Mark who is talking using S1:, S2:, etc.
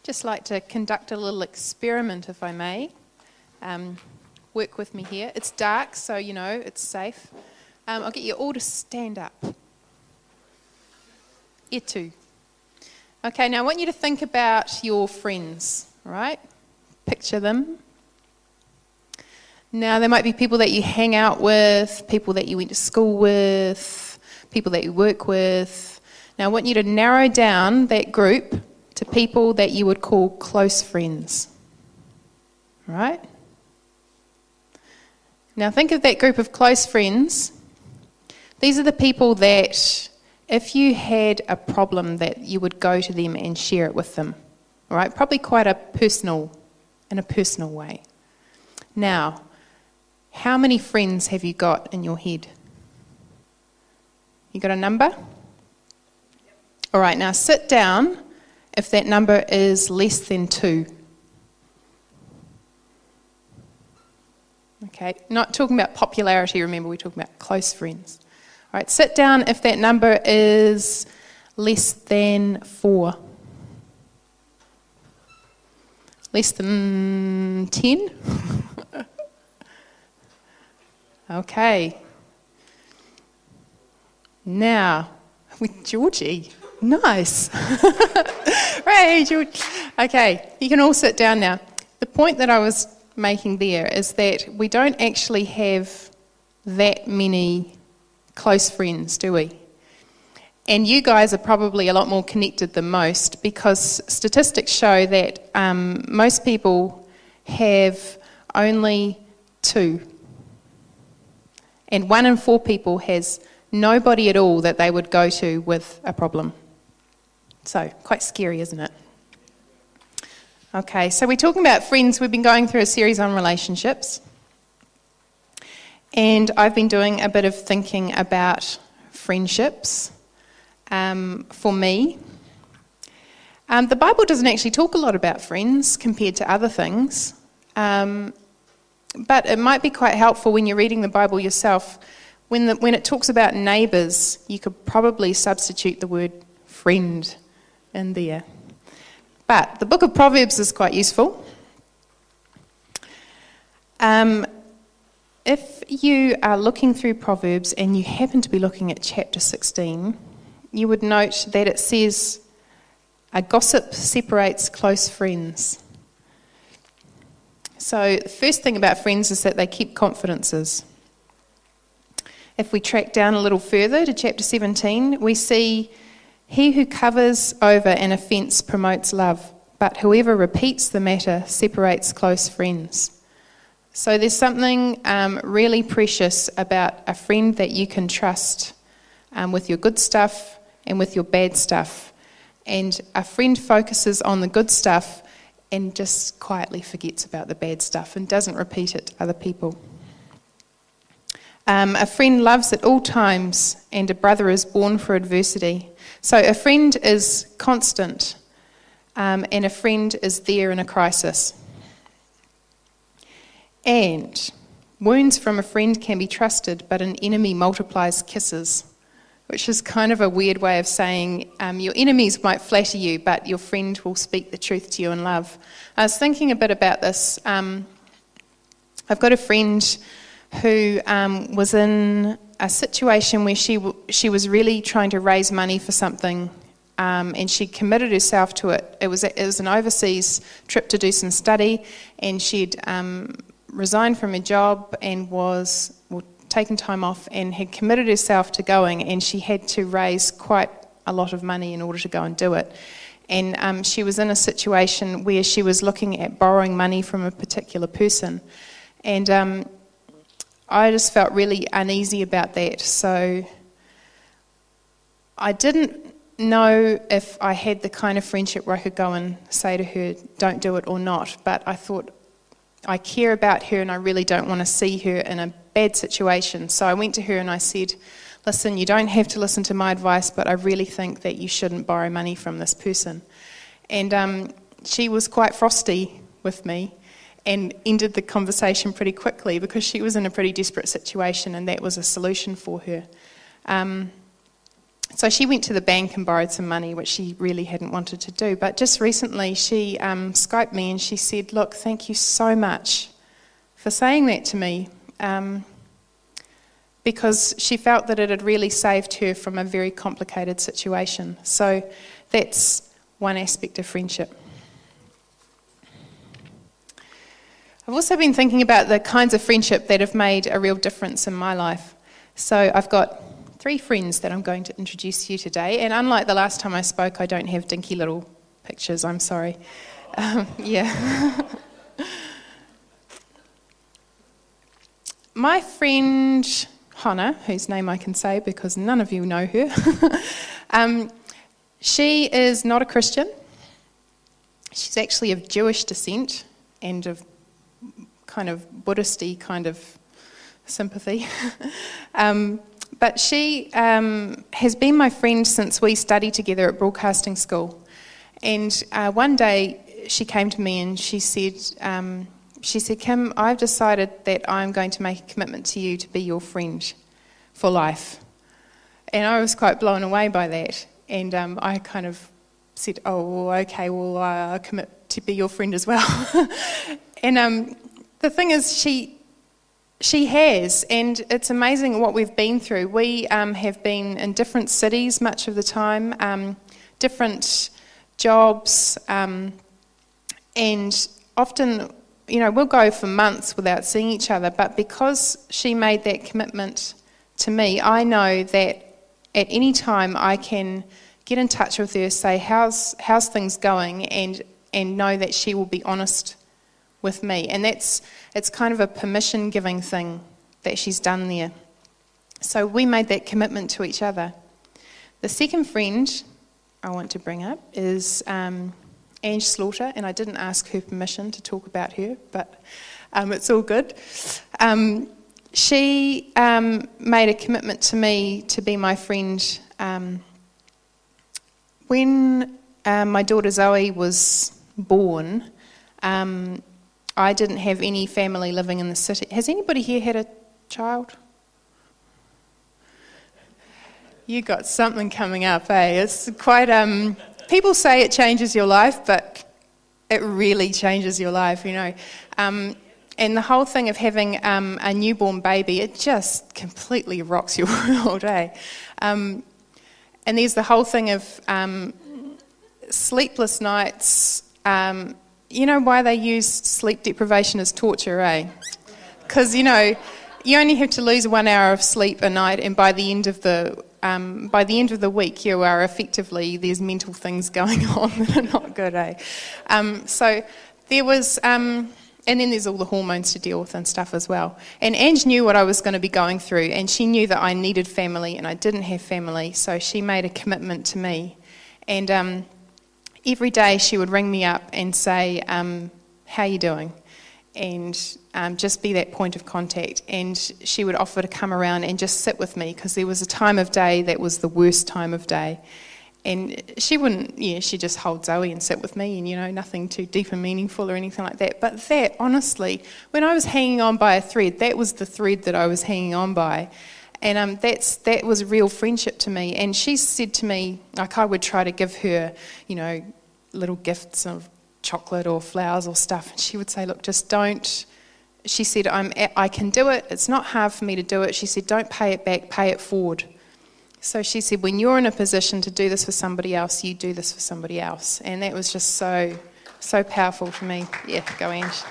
S1: Just like to conduct a little experiment, if I may. Work with me here. It's dark, so you know it's safe. I'll get you all to stand up. You too. Okay, now I want you to think about your friends, all right? Picture them. Now, there might be people that you hang out with, people that you went to school with, people that you work with. Now, I want you to narrow down that group to people that you would call close friends. All right? Now, think of that group of close friends. These are the people that, if you had a problem, that you would go to them and share it with them. All right? Probably quite in a personal way. Now, how many friends have you got in your head? You got a number? All right, now sit down if that number is less than 2. Okay, not talking about popularity, remember we're talking about close friends. All right, sit down if that number is less than 4. Less than 10? Okay. Now, with Georgie. Nice. Right, George. Okay, you can all sit down now. The point that I was making there is that we don't actually have that many close friends, do we? And you guys are probably a lot more connected than most, because statistics show that most people have only 2. And 1 in 4 people has nobody at all that they would go to with a problem. So, quite scary, isn't it? Okay, so we're talking about friends. We've been going through a series on relationships. And I've been doing a bit of thinking about friendships for me. The Bible doesn't actually talk a lot about friends compared to other things. But it might be quite helpful when you're reading the Bible yourself. When it talks about neighbours, you could probably substitute the word friend in there. But the book of Proverbs is quite useful. If you are looking through Proverbs and you happen to be looking at chapter 16, you would note that it says, "A gossip separates close friends." So the first thing about friends is that they keep confidences. If we track down a little further to chapter 17, we see, "He who covers over an offence promotes love, but whoever repeats the matter separates close friends." So there's something really precious about a friend that you can trust with your good stuff and with your bad stuff. And a friend focuses on the good stuff and just quietly forgets about the bad stuff and doesn't repeat it to other people. A friend loves at all times, and a brother is born for adversity. So a friend is constant, and a friend is there in a crisis. And wounds from a friend can be trusted, but an enemy multiplies kisses, which is kind of a weird way of saying your enemies might flatter you, but your friend will speak the truth to you in love. I was thinking a bit about this. I've got a friend who was in a situation where she was really trying to raise money for something, and she committed herself to it. It was an overseas trip to do some study, and she'd resigned from her job and was taken time off and had committed herself to going, and she had to raise quite a lot of money in order to go and do it. And she was in a situation where she was looking at borrowing money from a particular person. And I just felt really uneasy about that. So I didn't know if I had the kind of friendship where I could go and say to her, "Don't do it," or not. But I thought, I care about her and I really don't want to see her in a bad situation. So I went to her and I said, "Listen, you don't have to listen to my advice, but I really think that you shouldn't borrow money from this person." And she was quite frosty with me and ended the conversation pretty quickly because she was in a pretty desperate situation and that was a solution for her. So she went to the bank and borrowed some money, which she really hadn't wanted to do. But just recently she Skyped me and she said, look, thank you so much for saying that to me, because she felt that it had really saved her from a very complicated situation. So that's one aspect of friendship. I've also been thinking about the kinds of friendship that have made a real difference in my life. So I've got 3 friends that I'm going to introduce to you today, and unlike the last time I spoke, I don't have dinky little pictures, I'm sorry. Yeah. My friend Hannah, whose name I can say because none of you know her, she is not a Christian. She's actually of Jewish descent and of kind of Buddhisty kind of sympathy. But she has been my friend since we studied together at broadcasting school. And one day she came to me and she said, Kim, I've decided that I'm going to make a commitment to you to be your friend for life. And I was quite blown away by that. And I kind of said, oh, well, okay, well, I'll commit to be your friend as well. And the thing is, she has, and it's amazing what we've been through. We have been in different cities much of the time, different jobs, and often, we'll go for months without seeing each other, but because she made that commitment to me, I know that at any time I can get in touch with her, say, how's things going, and know that she will be honest with me. And it's kind of a permission-giving thing that she's done there. So we made that commitment to each other. The second friend I want to bring up is Ange Slaughter, and I didn't ask her permission to talk about her, but it's all good. She made a commitment to me to be my friend when my daughter Zoe was born. I didn't have any family living in the city. Has anybody here had a child? You got something coming up, eh? It's quite, people say it changes your life, but it really changes your life, And the whole thing of having a newborn baby, it just completely rocks your world, eh? And there's the whole thing of sleepless nights. You know why they use sleep deprivation as torture, eh? Because, you only have to lose 1 hour of sleep a night, and by the end of the week, you are effectively, there's mental things going on that are not good, eh? So there was, and then there's all the hormones to deal with and stuff as well. And Ange knew what I was going to be going through, and she knew that I needed family, and I didn't have family, so she made a commitment to me. And every day she would ring me up and say, how are you doing? And just be that point of contact. And she would offer to come around and just sit with me, because there was a time of day that was the worst time of day. And she wouldn't, she'd just hold Zoe and sit with me, and nothing too deep and meaningful or anything like that. But that, honestly, when I was hanging on by a thread, that was the thread that I was hanging on by. And that was real friendship to me. And she said to me, like, I would try to give her, little gifts of chocolate or flowers or stuff. And she would say, look, just don't. She said, I can do it. It's not hard for me to do it. She said, don't pay it back, pay it forward. So she said, when you're in a position to do this for somebody else, you do this for somebody else. And that was just so powerful to me. Yeah, go Ange.